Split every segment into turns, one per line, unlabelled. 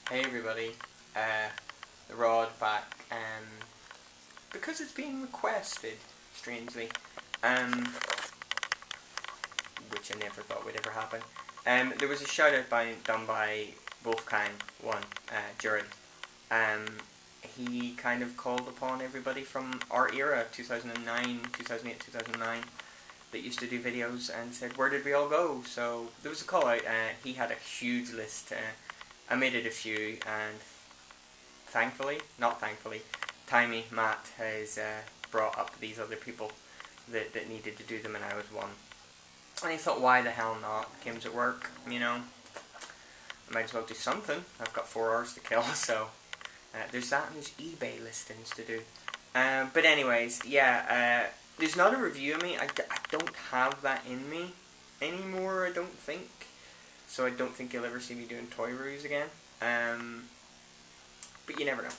Hey everybody, the rod back, because it's been requested, strangely, which I never thought would ever happen. There was a shout out done by Wolfgang one, Jared. He kind of called upon everybody from our era, 2009, 2008, 2009, that used to do videos and said, where did we all go? So there was a call out. He had a huge list. I made it a few, and not thankfully, Timey, Matt has brought up these other people that needed to do them, and I was one. And I thought, why the hell not? Games at work, you know. I might as well do something. I've got 4 hours to kill, so there's that, and there's eBay listings to do. But anyways, yeah, there's not a review of me. I don't have that in me anymore, I don't think. So I don't think you'll ever see me doing toy reviews again. But you never know.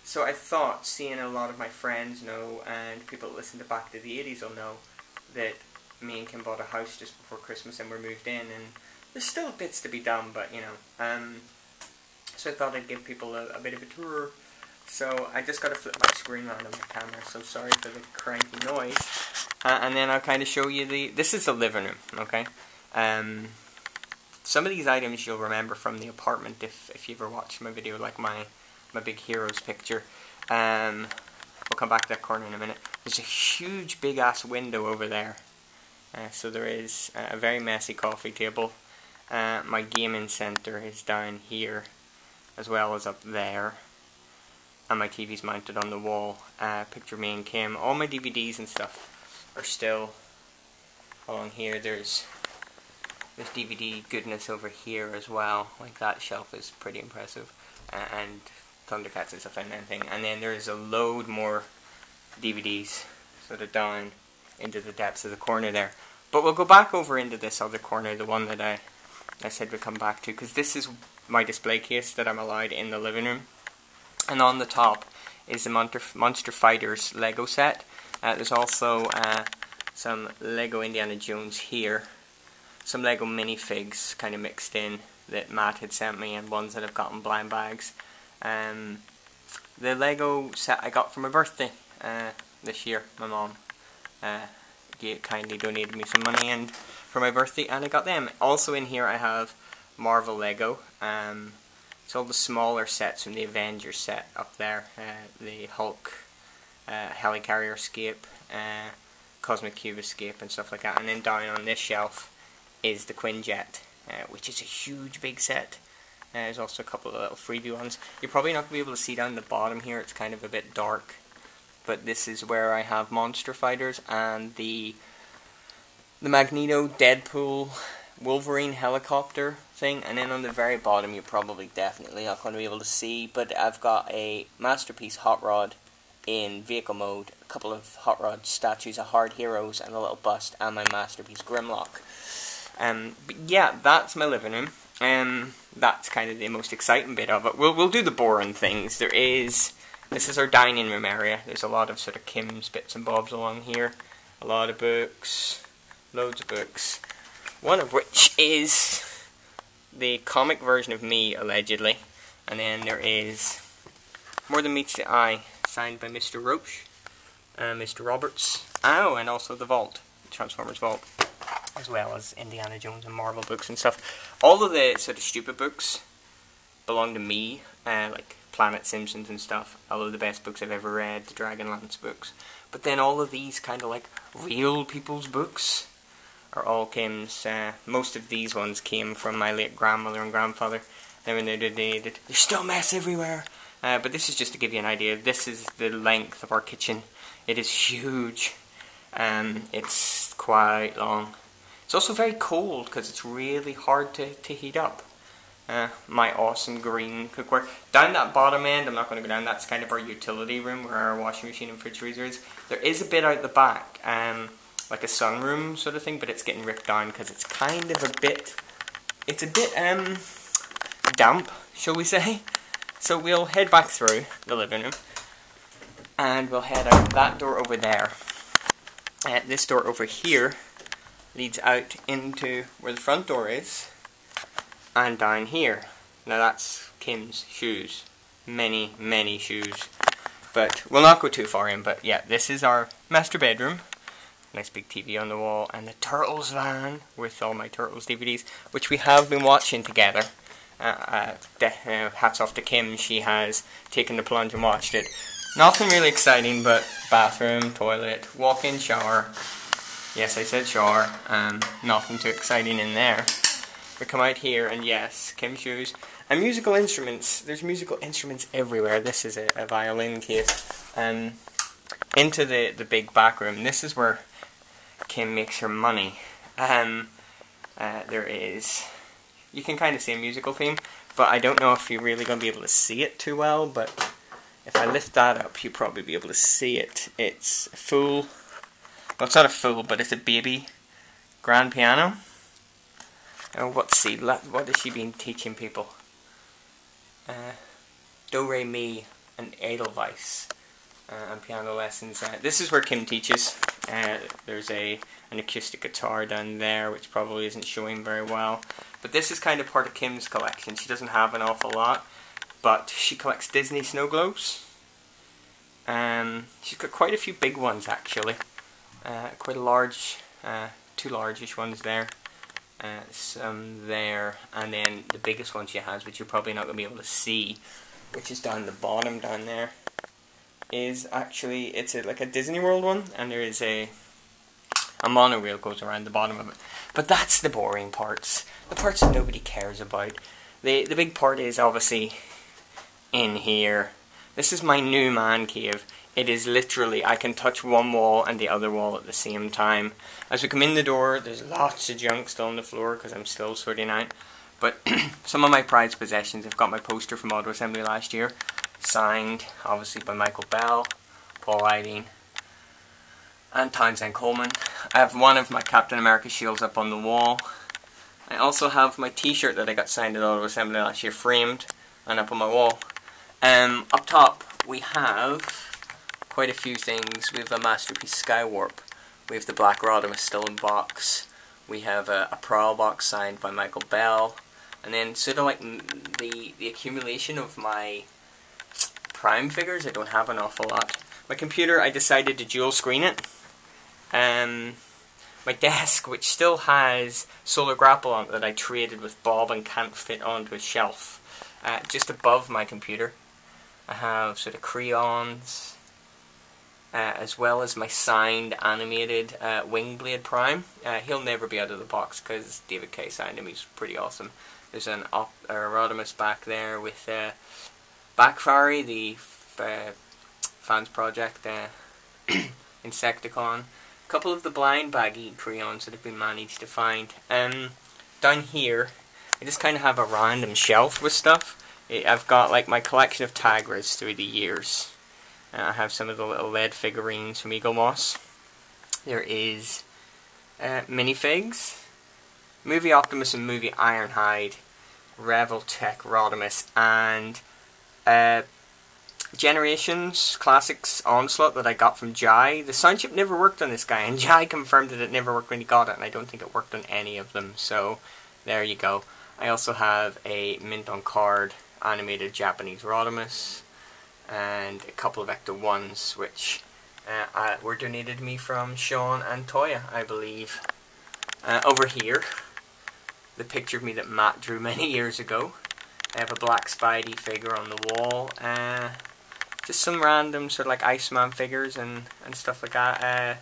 So I thought, seeing a lot of my friends know, and people that listen to Back to the 80s will know, that me and Kim bought a house just before Christmas and we're moved in, and there's still bits to be done, but you know. So I thought I'd give people a bit of a tour. So I just got to flip my screen around on my camera, so sorry for the cranky noise. And then I'll kind of show you this is the living room, okay? Some of these items you'll remember from the apartment if you ever watched my video, like my big heroes picture. We'll come back to that corner in a minute. There's a huge big ass window over there. So there is a very messy coffee table. My gaming center is down here, as well as up there. And my TV's mounted on the wall. Picture me and Kim. All my DVDs and stuff are still along here. There's DVD goodness over here as well. Like, that shelf is pretty impressive. And Thundercats and stuff and anything. And then there's a load more DVDs sort of down into the depths of the corner there. But we'll go back over into this other corner, the one that I said we'd come back to, because this is my display case that I'm allowed in the living room. And on the top is the Monster Fighters Lego set. There's also some Lego Indiana Jones here. Some Lego minifigs kind of mixed in that Matt had sent me, and ones that I've got in blind bags. The Lego set I got for my birthday this year. My mom kindly donated me some money and for my birthday, and I got them. Also in here I have Marvel Lego. It's all the smaller sets from the Avengers set up there. The Hulk, Helicarrier Escape, Cosmic Cube Escape and stuff like that. And then down on this shelf is the Quinjet, which is a huge big set. There's also a couple of little freebie ones. You're probably not going to be able to see down the bottom here, it's kind of a bit dark. But this is where I have Monster Fighters and the Magneto, Deadpool, Wolverine helicopter thing. And then on the very bottom, you're probably definitely not going to be able to see, but I've got a Masterpiece Hot Rod in vehicle mode, a couple of Hot Rod statues of Hard Heroes, and a little bust, and my Masterpiece Grimlock. But yeah, that's my living room. That's kind of the most exciting bit of it. We'll do the boring things. This is our dining room area. There's a lot of sort of Kim's bits and bobs along here. A lot of books, loads of books. One of which is the comic version of me, allegedly. And then there is More Than Meets the Eye, signed by Mr. Roach, Mr. Roberts. Oh, and also The Vault, Transformers Vault, as well as Indiana Jones and Marvel books and stuff. All of the sort of stupid books belong to me, like Planet Simpsons and stuff. All of the best books I've ever read, the Dragonlance books. But then all of these kind of like real people's books are all Kim's. Most of these ones came from my late grandmother and grandfather. Then when they donated, there's still mess everywhere. But this is just to give you an idea. This is the length of our kitchen. It is huge. It's quite long. It's also very cold because it's really hard to heat up. My awesome green cookware. Down that bottom end, I'm not going to go down, that's kind of our utility room where our washing machine and fridge freezer is. There is a bit out the back, like a sunroom sort of thing, but it's getting ripped down because it's kind of a bit damp, shall we say. So we'll head back through the living room and we'll head out that door over there. This door over here leads out into where the front door is, and down here Now that's Kim's shoes. Many, many shoes. But we'll not go too far in, but yeah, this is our master bedroom. Nice big TV on the wall, and the Turtles van with all my Turtles DVDs, which we have been watching together. Hats off to Kim, she has taken the plunge and watched it. Nothing really exciting, but bathroom, toilet, walk-in shower. Yes, I said shower. Nothing too exciting in there. We come out here, and yes, Kim's shoes. And musical instruments. There's musical instruments everywhere. This is a violin case. Into the big back room. This is where Kim makes her money. There is... You can kind of see a musical theme, but I don't know if you're really going to be able to see it too well, but if I lift that up, you'll probably be able to see it. It's a full... Well, it's not a full, but it's a baby grand piano. Oh, what has she been teaching people? Do, re, mi, and Edelweiss. And piano lessons. This is where Kim teaches. There's an acoustic guitar down there, which probably isn't showing very well. But this is kind of part of Kim's collection. She doesn't have an awful lot, but she collects Disney snow globes. She's got quite a few big ones, actually. Quite a large, 2 largish ones there. Some there, and then the biggest one she has, which you're probably not going to be able to see, which is down the bottom down there, is actually, it's like a Disney World one, and there is a monorail goes around the bottom of it. But that's the boring parts, the parts that nobody cares about. The big part is obviously in here. This is my new man cave. It is literally, I can touch one wall and the other wall at the same time. As we come in the door, there's lots of junk still on the floor because I'm still sorting out. But some of my prized possessions, I've got my poster from Auto Assembly last year, signed obviously by Michael Bell, Paul Eiding, and Townsend Coleman. I have one of my Captain America shields up on the wall. I also have my t-shirt that I got signed at Auto Assembly last year, framed and up on my wall. Up top we have quite a few things. We have a Masterpiece Skywarp. We have the Black Rodimus still in box. We have a Prowl box signed by Michael Bell. And then sort of like the accumulation of my Prime figures, I don't have an awful lot. My computer, I decided to dual screen it. My desk, which still has Solar Grapple on it that I traded with Bob and can't fit onto a shelf. Just above my computer, I have sort of crayons, as well as my signed animated Wingblade Prime. He'll never be out of the box because David Kay signed him. He's pretty awesome. There's an Rodimus back there with Backfire, the fans project, Insecticon. A couple of the blind baggy crayons that have been managed to find. Down here, I just kind of have a random shelf with stuff. I've got like my collection of Tagras through the years. I have some of the little lead figurines from Eaglemoss. There is minifigs, Movie Optimus and Movie Ironhide, Reveltech Rodimus, and Generations Classics Onslaught that I got from Jai. The sound chip never worked on this guy, and Jai confirmed that it never worked when he got it, and I don't think it worked on any of them, so there you go. I also have a mint on card animated Japanese Rodimus, and a couple of Ecto 1s, which were donated to me from Sean and Toya, I believe. Over here, the picture of me that Matt drew many years ago. I have a Black Spidey figure on the wall. Just some random sort of like Iceman figures and stuff like that.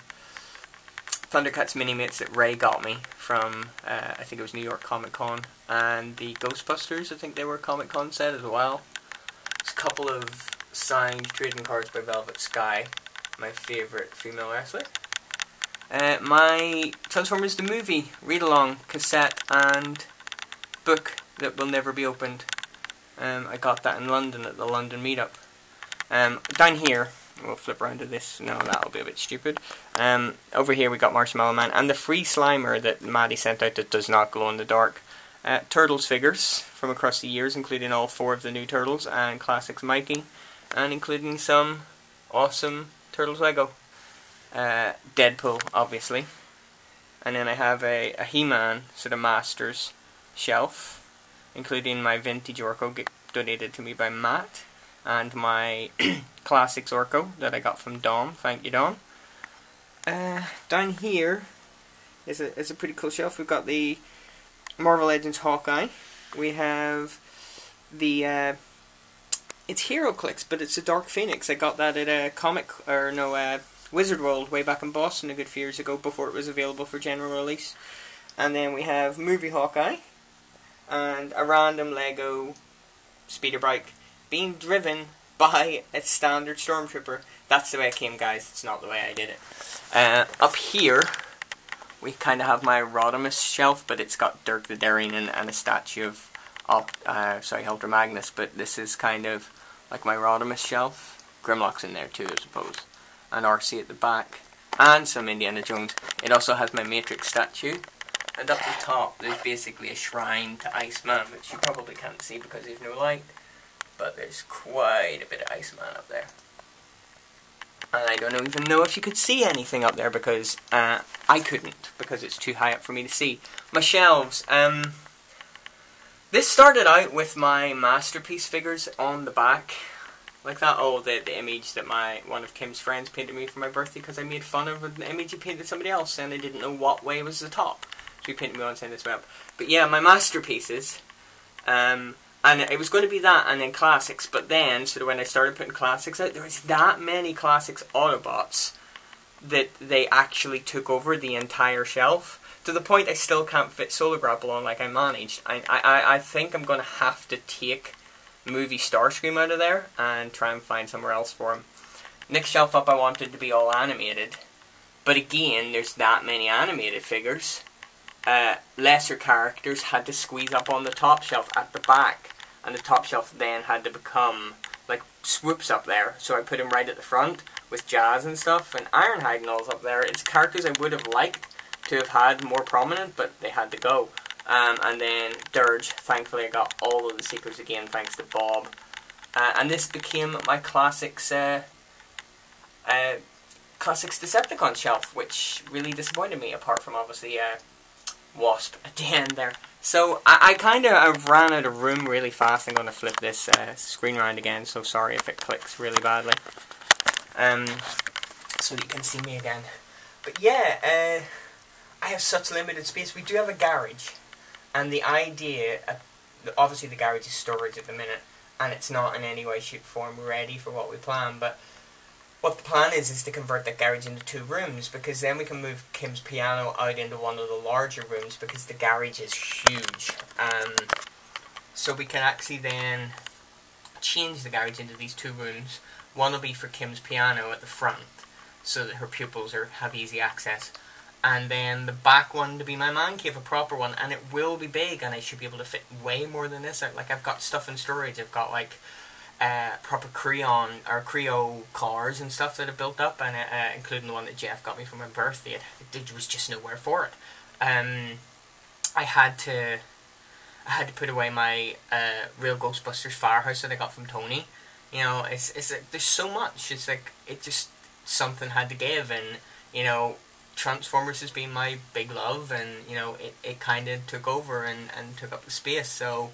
Thundercats Minimates that Ray got me from, I think it was New York Comic Con. And the Ghostbusters, I think they were Comic Con set as well. There's a couple of signed trading cards by Velvet Sky, my favourite female wrestler. My Transformers the Movie read-along cassette and book that will never be opened. I got that in London at the London meetup. Down here, we'll flip around to this. No, that'll be a bit stupid. Over here we got Marshmallow Man and the free Slimer that Maddie sent out that does not glow in the dark. Turtles figures from across the years, including all 4 of the new Turtles and Classics Mikey, and including some awesome Turtles Lego. Deadpool, obviously. And then I have a He-Man sort of Masters shelf. including my vintage Orko donated to me by Matt, and my classics Orko that I got from Dom. Thank you, Dom. Down here is a pretty cool shelf. We've got the Marvel Legends Hawkeye. We have the it's HeroClix, but it's a Dark Phoenix. I got that at a Wizard World way back in Boston a good few years ago before it was available for general release. And then we have Movie Hawkeye and a random Lego speeder bike being driven by a standard Stormtrooper. That's the way it came, guys. It's not the way I did it. Up here, we kind of have my Rodimus shelf, but it's got Dirk the Daring and a statue of Ultra Magnus. But this is kind of like my Rodimus shelf. Grimlock's in there too, I suppose. And RC at the back. And some Indiana Jones. It also has my Matrix statue. And up the top, there's basically a shrine to Iceman, which you probably can't see because there's no light. But there's quite a bit of Iceman up there. And I don't even know if you could see anything up there because I couldn't, because it's too high up for me to see. My shelves. This started out with my Masterpiece figures on the back. Like that, the image that one of Kim's friends painted me for my birthday because I made fun of an image he painted somebody else and I didn't know what way was the top. So he painted me on saying this way up. But yeah, my Masterpieces. And it was going to be that and then Classics. But then, sort of when I started putting Classics out, there was that many Classics Autobots that they actually took over the entire shelf. To the point I still can't fit Solar Grapple on like I managed. I think I'm going to have to take Movie Starscream out of there and try and find somewhere else for him. Next shelf up I wanted to be all animated. But again, there's that many animated figures. Lesser characters had to squeeze up on the top shelf at the back. And the top shelf then had to become like Swoops up there. So I put him right at the front with Jazz and stuff. And Ironhide and all's up there. It's characters I would have liked to have had more prominent, but they had to go. And then Dirge, thankfully I got all of the Seekers again thanks to Bob. And this became my Classics Decepticon shelf, which really disappointed me, apart from obviously Wasp at the end there. So I kind of ran out of room really fast. I'm going to flip this screen around again, so sorry if it clicks really badly. So that you can see me again. But yeah, I have such limited space. We do have a garage. And the idea, obviously the garage is storage at the minute, and it's not in any way, shape, form ready for what we plan, but what the plan is to convert that garage into 2 rooms, because then we can move Kim's piano out into one of the larger rooms, because the garage is huge. So we can actually then change the garage into these 2 rooms. One will be for Kim's piano at the front, so that her pupils have easy access. And then the back one to be my man cave, a proper one, and it will be big, and I should be able to fit way more than this. Like, I've got stuff in storage. I've got like proper Creo cars and stuff that are built up, and including the one that Jeff got me for my birthday. There was just nowhere for it. I had to put away my real Ghostbusters Firehouse that I got from Tony. You know, it's there's so much. It's like it just something had to give, and you know. Transformers has been my big love, and you know it kind of took over and took up the space. So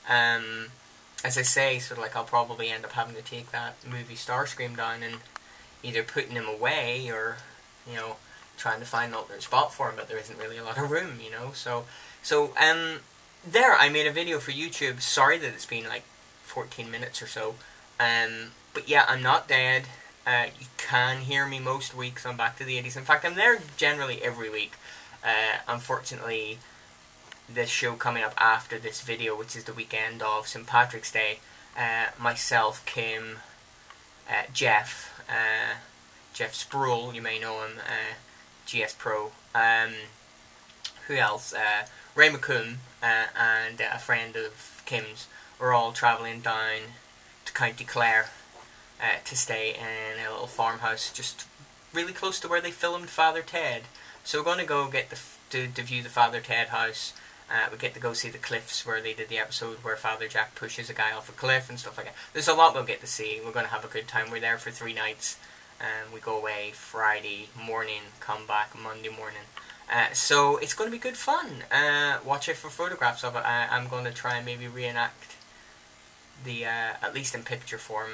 as I say, sort of like I'll probably end up having to take that Movie Starscream down and either putting him away or you know trying to find an alternate spot for him, but there isn't really a lot of room, you know. So there I made a video for YouTube. Sorry that it's been like 14 minutes or so, but yeah, I'm not dead. You can hear me most weeks on Back to the 80s. In fact, I'm there generally every week. Unfortunately, this show coming up after this video, which is the weekend of St. Patrick's Day, myself, Kim, Jeff Sproul, you may know him, GS Pro, who else? Ray McComb, and a friend of Kim's, we're all travelling down to County Clare. To stay in a little farmhouse just really close to where they filmed Father Ted. So we're going to go get to view the Father Ted house. We get to go see the cliffs where they did the episode where Father Jack pushes a guy off a cliff and stuff like that. There's a lot we'll get to see. We're going to have a good time. We're there for 3 nights. We go away Friday morning, come back Monday morning. So it's going to be good fun. Watch it for photographs of it. I'm going to try and maybe reenact the, at least in picture form,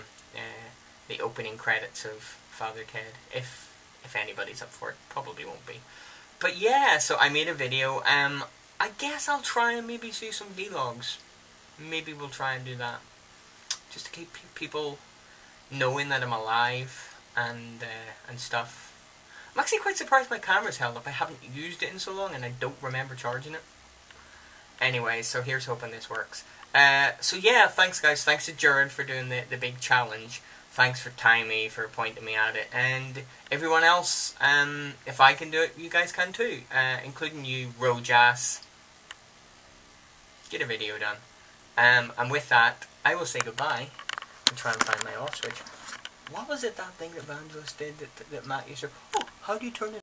the opening credits of Father Ted, if anybody's up for it. Probably won't be. But yeah, so I made a video. I guess I'll try and maybe do some vlogs. Maybe we'll try and do that, just to keep people knowing that I'm alive and stuff. I'm actually quite surprised my camera's held up. I haven't used it in so long and I don't remember charging it. Anyway, so here's hoping this works. So yeah, thanks guys. Thanks to Jared for doing the big challenge. Thanks for Timey for pointing me at it. And everyone else, if I can do it, you guys can too. Including you, Rojas. Get a video done. And with that, I will say goodbye and try and find my off switch. What was it, that thing that Vangelis did that Matt used to... Oh, how do you turn it?